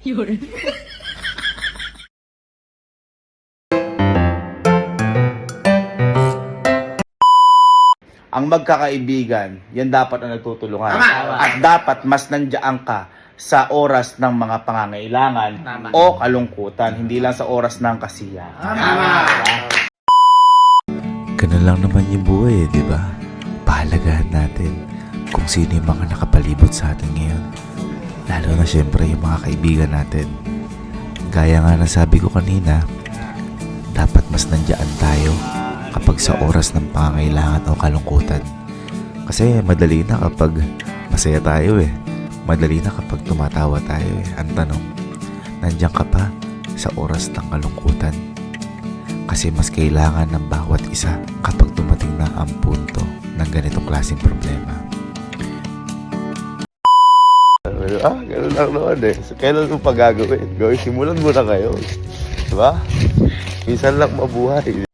Yun. Ang magkakaibigan, yan dapat ang nagtutulungan. Tama. At dapat mas nandiyan ka sa oras ng mga pangangailangan Tama. o kalungkutan, hindi lang sa oras ng kasiyahan. Tama. Ganun lang naman yung buhay di ba? Pahalagahan natin kung sino yung mga nakapalibot sa atin ngayon. Lalo na syempre yung mga kaibigan natin. Gaya nga na sabi ko kanina, dapat mas nandiyan tayo kapag sa oras ng pangangailangan o kalungkutan. Kasi madali na kapag masaya tayo Madali na kapag tumatawa tayo Ang tanong, nandiyan ka pa sa oras ng kalungkutan? Kasi mas kailangan ng bawat isa kapag dumating na ang punto ng ganitong klaseng problema. Ganun lang naman So, kailan mo pa gagawin? Simulan mo na ngayon. Diba? Minsan lang mabuhay.